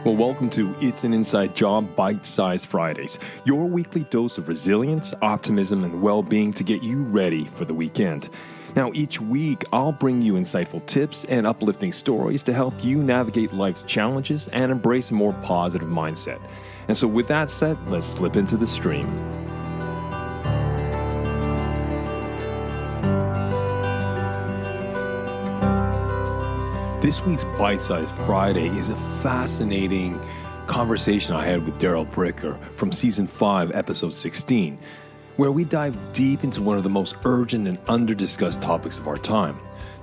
Well, welcome to It's an Inside Job BiteSize Fridays, your weekly dose of resilience, optimism, and well-being to get you ready for the weekend. Now, each week, I'll bring you insightful tips and uplifting stories to help you navigate life's challenges and embrace a more positive mindset. And so with that said, let's slip into the stream. This week's BiteSize Friday is a fascinating conversation I had with Darrell Bricker from Season 5, Episode 16, where we dive deep into one of the most urgent and under-discussed topics of our time,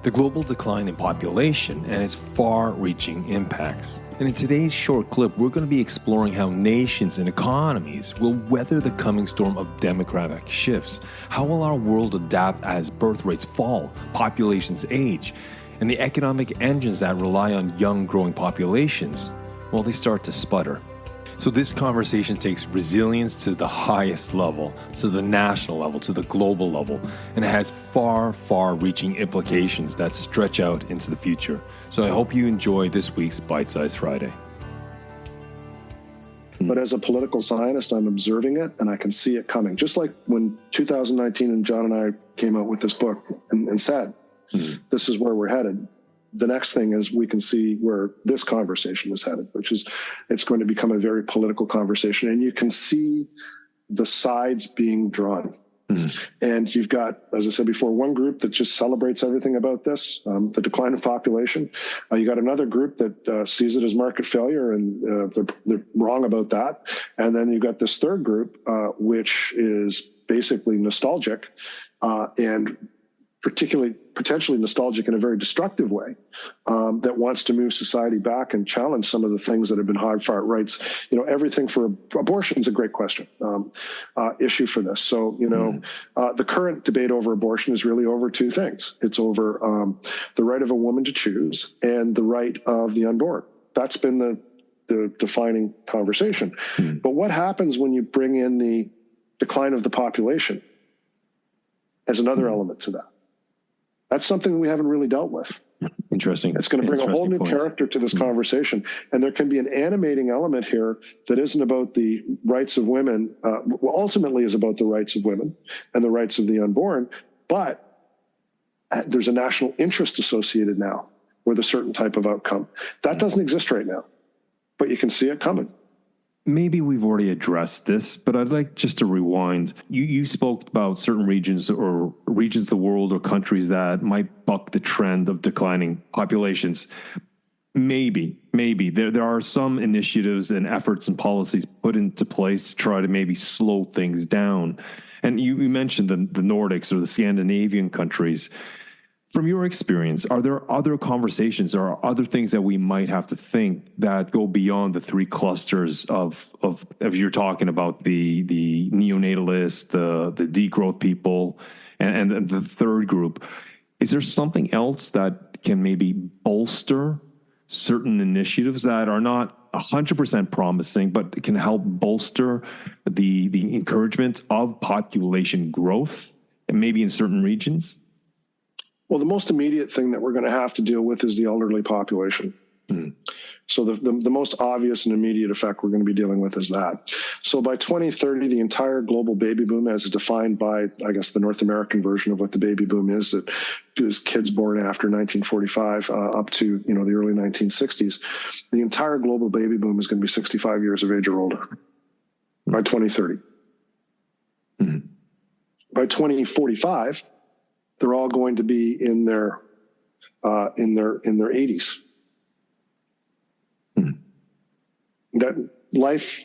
the global decline in population and its far-reaching impacts. And in today's short clip, we're going to be exploring how nations and economies will weather the coming storm of demographic shifts. How will our world adapt as birth rates fall, populations age, and the economic engines that rely on young growing populations, well, they start to sputter. So this conversation takes resilience to the highest level, to the national level, to the global level, and it has far-reaching implications that stretch out into the future. So I hope you enjoy this week's BiteSize Friday. But as a political scientist, I'm observing it and I can see it coming. Just like when 2019 and John and I came out with this book and said, this is where we're headed. The next thing is we can see where this conversation is headed, which is it's going to become a very political conversation. And you can see the sides being drawn. And you've got, as I said before, one group that just celebrates everything about this, the decline of population. You got another group that sees it as market failure, and they're wrong about that. And then you've got this third group, which is basically nostalgic and potentially nostalgic in a very destructive way, that wants to move society back and challenge some of the things that have been hard-fought rights. You know, everything for abortion is a great question, issue for this. So, the current debate over abortion is really over two things. It's over the right of a woman to choose and the right of the unborn. That's been the defining conversation. But what happens when you bring in the decline of the population as another element to that? That's something we haven't really dealt with. Interesting. It's going to bring a whole new character to this conversation. And there can be an animating element here that isn't about the rights of women, ultimately is about the rights of women and the rights of the unborn. But there's a national interest associated now with a certain type of outcome. That doesn't exist right now, but you can see it coming. Maybe we've already addressed this, but I'd like just to rewind. You spoke about certain regions of the world or countries that might buck the trend of declining populations. Maybe there are some initiatives and efforts and policies put into place to try to maybe slow things down. And you mentioned the Nordics or the Scandinavian countries. From your experience, are there other conversations or other things that we might have to think that go beyond the three clusters of you're talking about the neonatalists, the degrowth people, and the third group? Is there something else that can maybe bolster certain initiatives that are not 100% promising, but can help bolster the encouragement of population growth, and maybe in certain regions? Well, the most immediate thing that we're going to have to deal with is the elderly population. So the most obvious and immediate effect we're going to be dealing with is that. So by 2030, the entire global baby boom, as is defined by, I guess, the North American version of what the baby boom is, that is kids born after 1945 up to the early 1960s, the entire global baby boom is going to be 65 years of age or older by 2030. By 2045. They're all going to be in their 80s. That life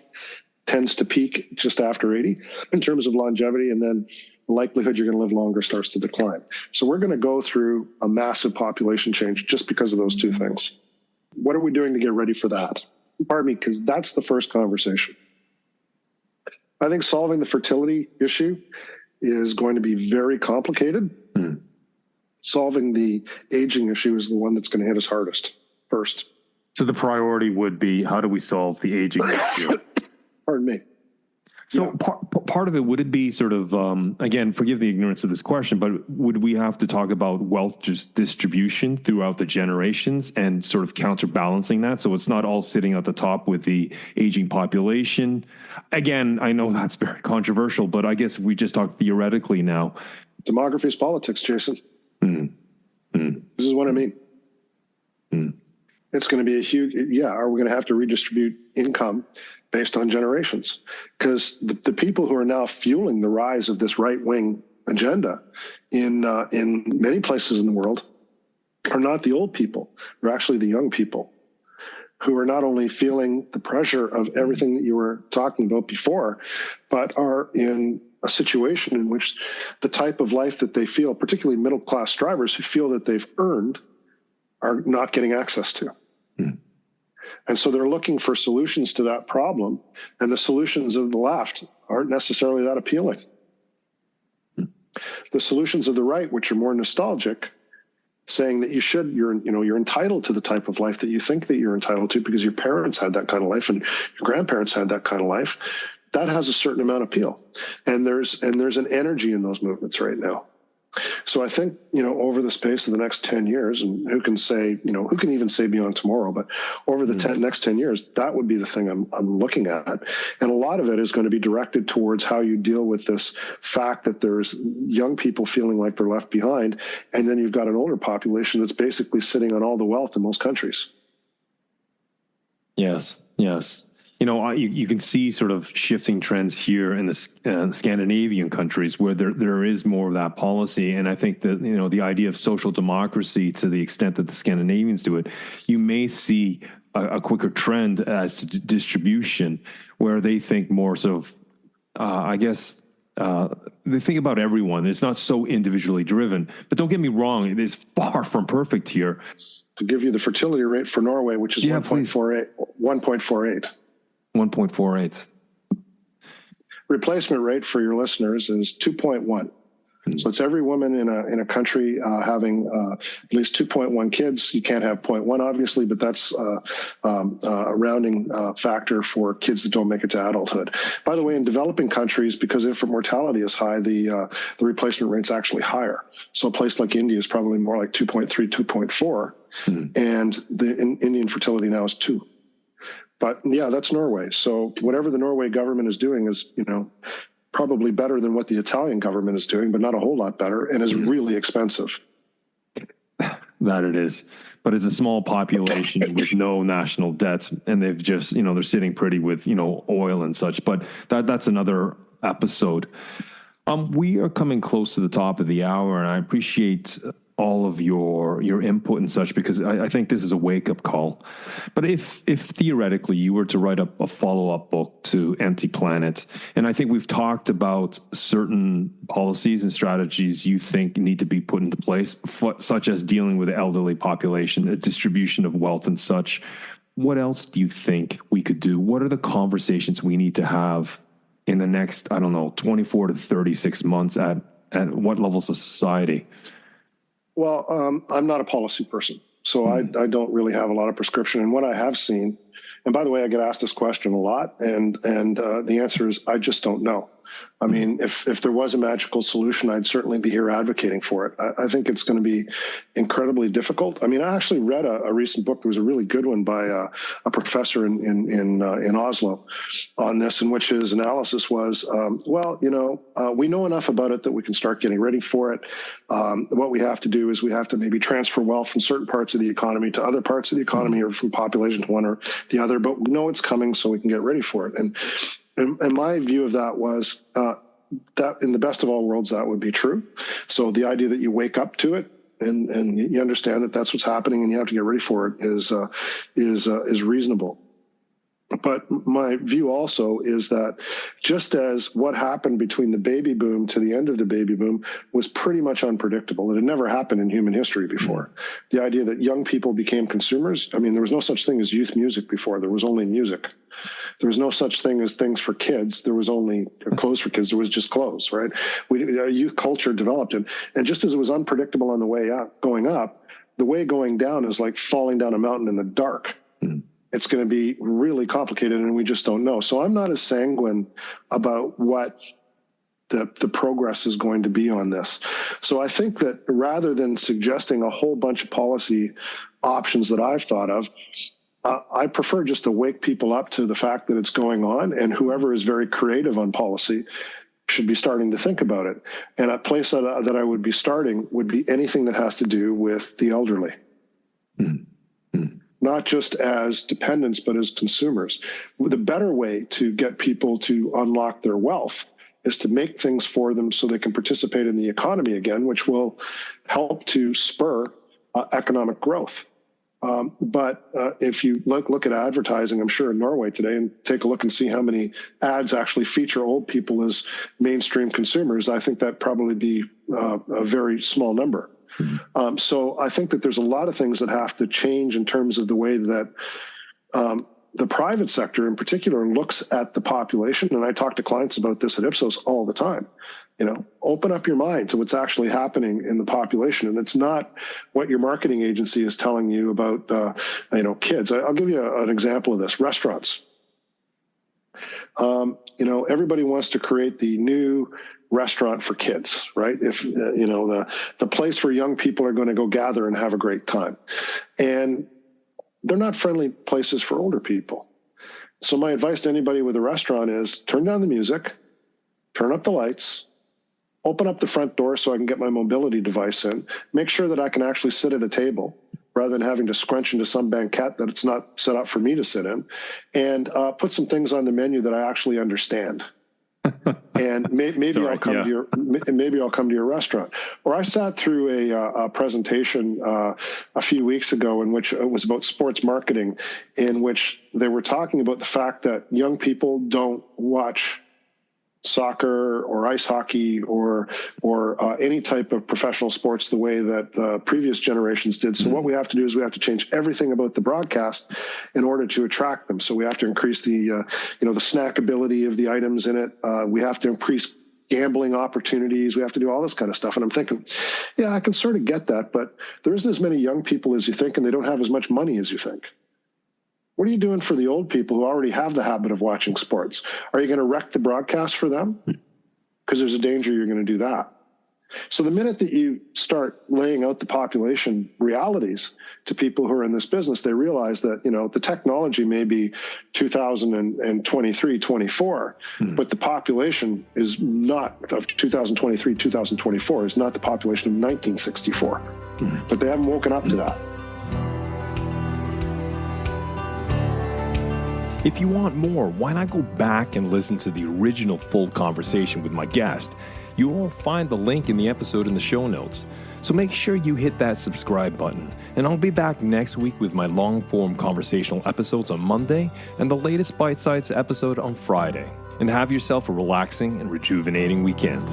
tends to peak just after 80 in terms of longevity, and then the likelihood you're going to live longer starts to decline. So we're going to go through a massive population change just because of those two things. What are we doing to get ready for that? Pardon me, because that's the first conversation. I think solving the fertility issue is going to be very complicated. Solving the aging issue is the one that's going to hit us hardest first. So the priority would be, how do we solve the aging issue? Pardon me. So part of it, would it be sort of, again, forgive the ignorance of this question, but would we have to talk about wealth just distribution throughout the generations and sort of counterbalancing that? So it's not all sitting at the top with the aging population. Again, I know that's very controversial, but I guess if we just talk theoretically now. Demography is politics, Jason. This is what I mean. It's going to be a huge, are we going to have to redistribute income based on generations? Because the people who are now fueling the rise of this right-wing agenda in many places in the world are not the old people. They're actually the young people who are not only feeling the pressure of everything that you were talking about before, but are in a situation in which the type of life that they feel, particularly middle-class drivers who feel that they've earned, are not getting access to. And so they're looking for solutions to that problem, and the solutions of the left aren't necessarily that appealing. The solutions of the right, which are more nostalgic, saying that you're entitled to the type of life that you think that you're entitled to because your parents had that kind of life and your grandparents had that kind of life, that has a certain amount of appeal. And there's an energy in those movements right now. So I think, over the space of the next 10 years, and who can even say beyond tomorrow, but over the next 10 years, that would be the thing I'm looking at. And a lot of it is going to be directed towards how you deal with this fact that there's young people feeling like they're left behind. And then you've got an older population that's basically sitting on all the wealth in most countries. Yes. You can see sort of shifting trends here in the Scandinavian countries where there is more of that policy. And I think that, the idea of social democracy, to the extent that the Scandinavians do it, you may see a quicker trend as to distribution where they think more sort of, they think about everyone. It's not so individually driven. But don't get me wrong, it is far from perfect here. To give you the fertility rate for Norway, which is 1.48. 1.48. Replacement rate for your listeners is 2.1. So it's every woman in a country having at least 2.1 kids. You can't have 0.1, obviously, but that's a rounding factor for kids that don't make it to adulthood. By the way, in developing countries, because infant mortality is high, the replacement rate's actually higher. So a place like India is probably more like 2.3, 2.4, and the Indian fertility now is 2. But that's Norway. So whatever the Norway government is doing is, probably better than what the Italian government is doing, but not a whole lot better, and is really expensive. That it is. But it's a small population with no national debts, and they've just, they're sitting pretty with, oil and such. But that's another episode. We are coming close to the top of the hour, and I appreciate all of your input and such, because I think this is a wake-up call. But if theoretically you were to write up a follow-up book to Empty Planet, and I think we've talked about certain policies and strategies you think need to be put into place, such as dealing with the elderly population, the distribution of wealth and such, what else do you think we could do? What are the conversations we need to have in the next, 24 to 36 months at what levels of society? Well, I'm not a policy person, so I don't really have a lot of prescription. And what I have seen, and by the way, I get asked this question a lot, and the answer is I just don't know. I mean, if there was a magical solution, I'd certainly be here advocating for it. I think it's going to be incredibly difficult. I mean, I actually read a recent book. There was a really good one by a professor in Oslo on this, in which his analysis was, we know enough about it that we can start getting ready for it. What we have to do is we have to maybe transfer wealth from certain parts of the economy to other parts of the economy, or from population to one or the other, but we know it's coming, so we can get ready for it. And my view of that was that in the best of all worlds, that would be true. So the idea that you wake up to it and you understand that that's what's happening and you have to get ready for it is reasonable. But my view also is that just as what happened between the baby boom to the end of the baby boom was pretty much unpredictable, it had never happened in human history before. The idea that young people became consumers, I mean, there was no such thing as youth music before. There was only music. There was no such thing as things for kids. There was only clothes for kids. There was just clothes, right? Youth culture developed. And just as it was unpredictable on the way up, going up, the way going down is like falling down a mountain in the dark. it's going to be really complicated, and we just don't know. So I'm not as sanguine about what the progress is going to be on this. So I think that rather than suggesting a whole bunch of policy options that I've thought of, I prefer just to wake people up to the fact that it's going on, and whoever is very creative on policy should be starting to think about it. And a place that I would be starting would be anything that has to do with the elderly. Not just as dependents, but as consumers. The better way to get people to unlock their wealth is to make things for them so they can participate in the economy again, which will help to spur economic growth. But if you look at advertising, I'm sure in Norway today, and take a look and see how many ads actually feature old people as mainstream consumers, I think that'd probably be a very small number. So I think that there's a lot of things that have to change in terms of the way that the private sector in particular looks at the population. And I talk to clients about this at Ipsos all the time. Open up your mind to what's actually happening in the population. And it's not what your marketing agency is telling you about, kids. I'll give you an example of this. Restaurants. Everybody wants to create the new restaurant for kids, right? If, the place where young people are going to go gather and have a great time. And they're not friendly places for older people. So my advice to anybody with a restaurant is turn down the music, turn up the lights, open up the front door so I can get my mobility device in, make sure that I can actually sit at a table rather than having to scrunch into some banquette that it's not set up for me to sit in, and put some things on the menu that I actually understand. And maybe I'll come to your restaurant. Or I sat through a presentation a few weeks ago in which it was about sports marketing, in which they were talking about the fact that young people don't watch soccer or ice hockey or any type of professional sports the way that previous generations did. So what we have to do is we have to change everything about the broadcast in order to attract them. So we have to increase the snackability of the items in it. We have to increase gambling opportunities. We have to do all this kind of stuff. And I'm thinking, yeah, I can sort of get that, but there isn't as many young people as you think, and they don't have as much money as you think. What are you doing for the old people who already have the habit of watching sports? Are you going to wreck the broadcast for them? Because there's a danger you're going to do that. So the minute that you start laying out the population realities to people who are in this business, they realize that, the technology may be 2023, 24, but the population is not of 2023, 2024 is not the population of 1964. But they haven't woken up to that. If you want more, why not go back and listen to the original full conversation with my guest? You will find the link in the episode in the show notes. So make sure you hit that subscribe button. And I'll be back next week with my long-form conversational episodes on Monday and the latest BiteSize episode on Friday. And have yourself a relaxing and rejuvenating weekend.